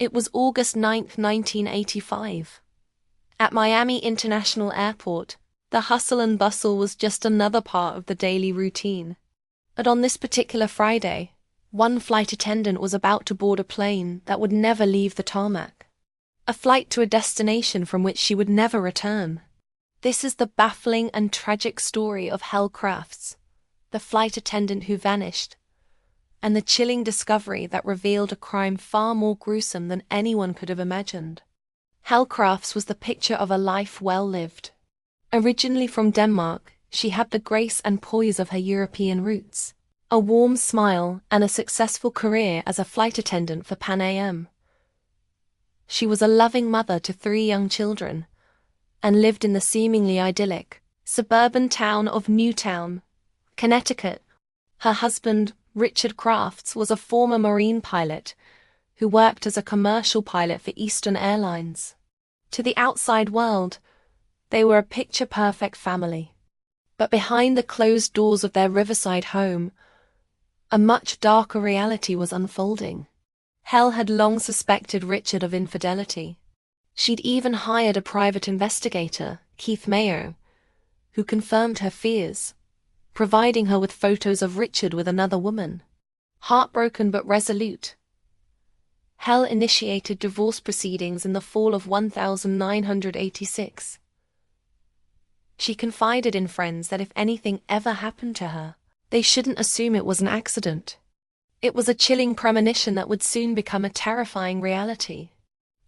It was August 9, 1985. At Miami International Airport, the hustle and bustle was just another part of the daily routine. But on this particular Friday, one flight attendant was about to board a plane that would never leave the tarmac. A flight to a destination from which she would never return. This is the baffling and tragic story of Helle Crafts, the flight attendant who vanished, and the chilling discovery that revealed a crime far more gruesome than anyone could have imagined. Helle Crafts was the picture of a life well lived. Originally from Denmark, she had the grace and poise of her European roots, a warm smile, and a successful career as a flight attendant for Pan Am. She was a loving mother to 3 young children, and lived in the seemingly idyllic, suburban town of Newtown, Connecticut. Her husband, Richard Crafts, was a former Marine pilot who worked as a commercial pilot for Eastern Airlines. To the outside world, they were a picture-perfect family. But behind the closed doors of their riverside home, a much darker reality was unfolding. Helle had long suspected Richard of infidelity. She'd even hired a private investigator, Keith Mayo, who confirmed her fears, providing her with photos of Richard with another woman. Heartbroken but resolute, Helle initiated divorce proceedings in the fall of 1986. She confided in friends that if anything ever happened to her, they shouldn't assume it was an accident. It was a chilling premonition that would soon become a terrifying reality.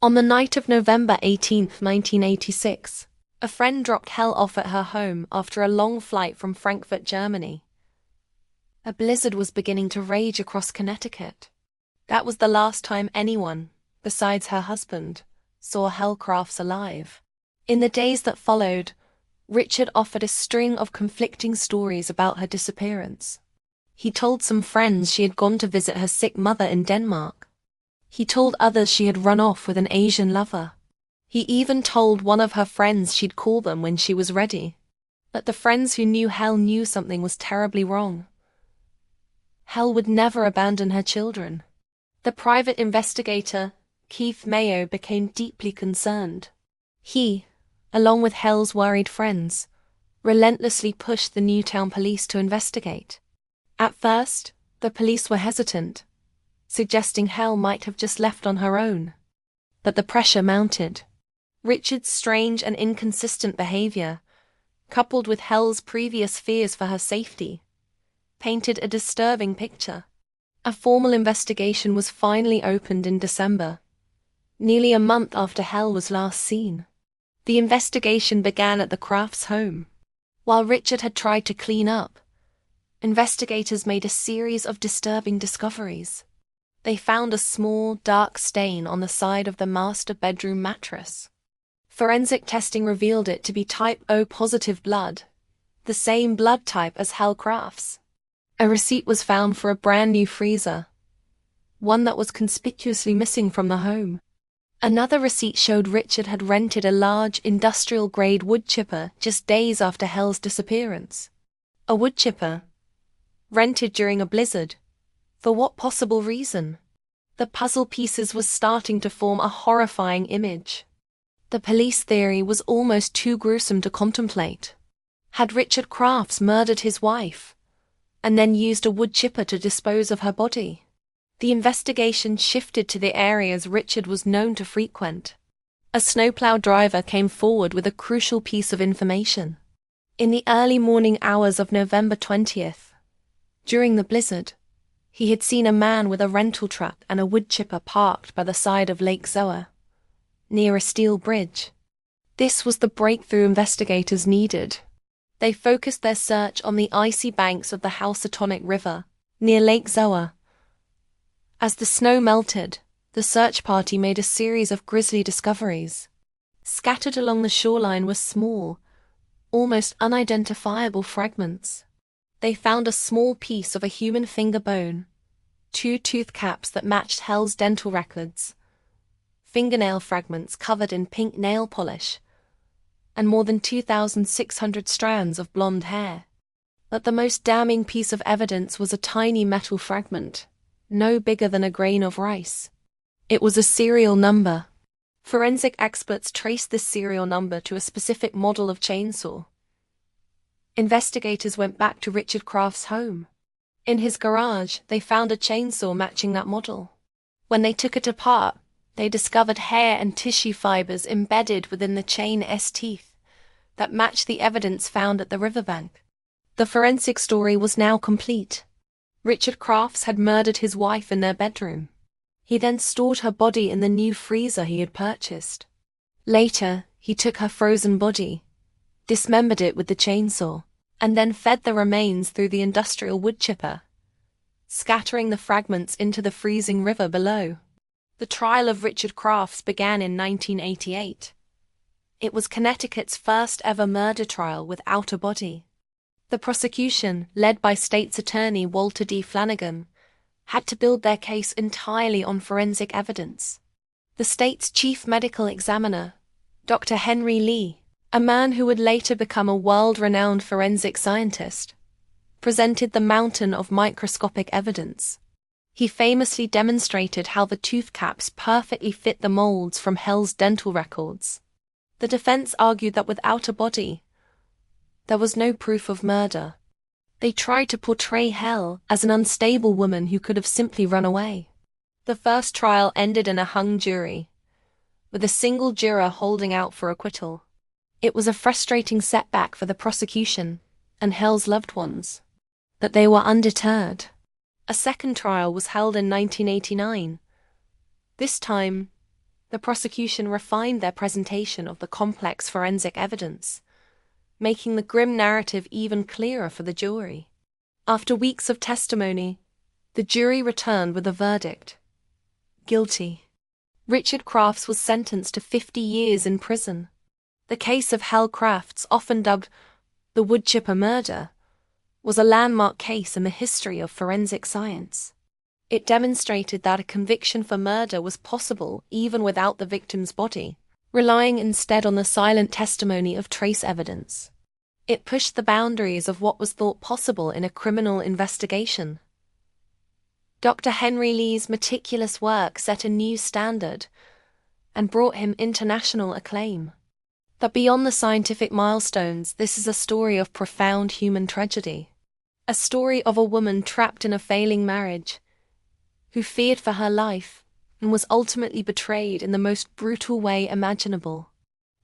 On the night of November 18, 1986, a friend dropped Helle off at her home after a long flight from Frankfurt, Germany. A blizzard was beginning to rage across Connecticut. That was the last time anyone, besides her husband, saw Helle Crafts alive. In the days that followed, Richard offered a string of conflicting stories about her disappearance. He told some friends she had gone to visit her sick mother in Denmark. He told others she had run off with an Asian lover. He even told one of her friends she'd call them when she was ready. But the friends who knew Helle knew something was terribly wrong. Helle would never abandon her children. The private investigator, Keith Mayo, became deeply concerned. He, along with Helle's worried friends, relentlessly pushed the Newtown police to investigate. At first, the police were hesitant, suggesting Helle might have just left on her own. But the pressure mounted. Richard's strange and inconsistent behavior, coupled with Helle's previous fears for her safety, painted a disturbing picture. A formal investigation was finally opened in December, nearly a month after Helle was last seen. The investigation began at the Crafts' home. While Richard had tried to clean up, investigators made a series of disturbing discoveries. They found a small, dark stain on the side of the master bedroom mattress. Forensic testing revealed it to be type O positive blood, the same blood type as Helle Crafts. A receipt was found for a brand new freezer, one that was conspicuously missing from the home. Another receipt showed Richard had rented a large industrial-grade wood chipper just days after Helle's disappearance. A wood chipper, rented during a blizzard. For what possible reason? The puzzle pieces was starting to form a horrifying image. The police theory was almost too gruesome to contemplate. Had Richard Crafts murdered his wife, and then used a wood chipper to dispose of her body? The investigation shifted to the areas Richard was known to frequent. A snowplow driver came forward with a crucial piece of information. In the early morning hours of November 20th, during the blizzard, he had seen a man with a rental truck and a wood chipper parked by the side of Lake Zoa, near a steel bridge. This was the breakthrough investigators needed. They focused their search on the icy banks of the Housatonic River, near Lake Zoa. As the snow melted, the search party made a series of grisly discoveries. Scattered along the shoreline were small, almost unidentifiable fragments. They found a small piece of a human finger bone, 2 tooth caps that matched Helle's dental records, fingernail fragments covered in pink nail polish, and more than 2,600 strands of blonde hair. But the most damning piece of evidence was a tiny metal fragment, no bigger than a grain of rice. It was a serial number. Forensic experts traced this serial number to a specific model of chainsaw. Investigators went back to Richard Kraft's home. In his garage, they found a chainsaw matching that model. When they took it apart, they discovered hair and tissue fibers embedded within the chain's teeth that matched the evidence found at the riverbank. The forensic story was now complete. Richard Crafts had murdered his wife in their bedroom. He then stored her body in the new freezer he had purchased. Later, he took her frozen body, dismembered it with the chainsaw, and then fed the remains through the industrial wood chipper, scattering the fragments into the freezing river below. The trial of Richard Crafts began in 1988. It was Connecticut's first ever murder trial without a body. The prosecution, led by State's Attorney Walter D. Flanagan, had to build their case entirely on forensic evidence. The state's chief medical examiner, Dr. Henry Lee, a man who would later become a world-renowned forensic scientist, presented the mountain of microscopic evidence. He famously demonstrated how the tooth caps perfectly fit the molds from Hell's dental records. The defense argued that without a body, there was no proof of murder. They tried to portray Hell as an unstable woman who could have simply run away. The first trial ended in a hung jury, with a single juror holding out for acquittal. It was a frustrating setback for the prosecution and Hell's loved ones, but they were undeterred. A second trial was held in 1989. This time, the prosecution refined their presentation of the complex forensic evidence, making the grim narrative even clearer for the jury. After weeks of testimony, the jury returned with a verdict: guilty. Richard Crafts was sentenced to 50 years in prison. The case of Hal Crafts, often dubbed the woodchipper murder, was a landmark case in the history of forensic science. It demonstrated that a conviction for murder was possible even without the victim's body, relying instead on the silent testimony of trace evidence. It pushed the boundaries of what was thought possible in a criminal investigation. Dr. Henry Lee's meticulous work set a new standard and brought him international acclaim. But beyond the scientific milestones, this is a story of profound human tragedy. A story of a woman trapped in a failing marriage, who feared for her life and was ultimately betrayed in the most brutal way imaginable.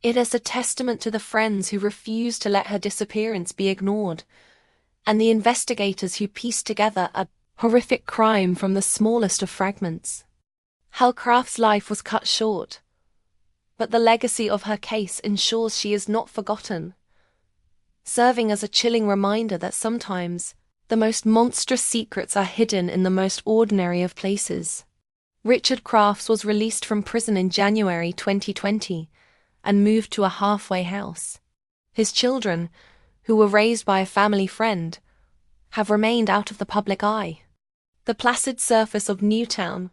It is a testament to the friends who refused to let her disappearance be ignored, and the investigators who pieced together a horrific crime from the smallest of fragments. Hal Craft's life was cut short, but the legacy of her case ensures she is not forgotten, serving as a chilling reminder that sometimes the most monstrous secrets are hidden in the most ordinary of places. Richard Crafts was released from prison in January 2020 and moved to a halfway house. His children, who were raised by a family friend, have remained out of the public eye. The placid surface of Newtown,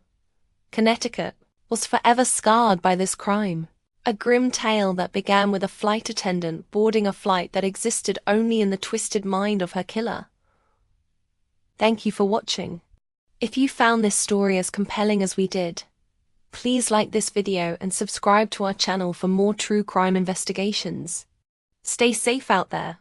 Connecticut, was forever scarred by this crime, a grim tale that began with a flight attendant boarding a flight that existed only in the twisted mind of her killer. Thank you for watching. If you found this story as compelling as we did, please like this video and subscribe to our channel for more true crime investigations. Stay safe out there.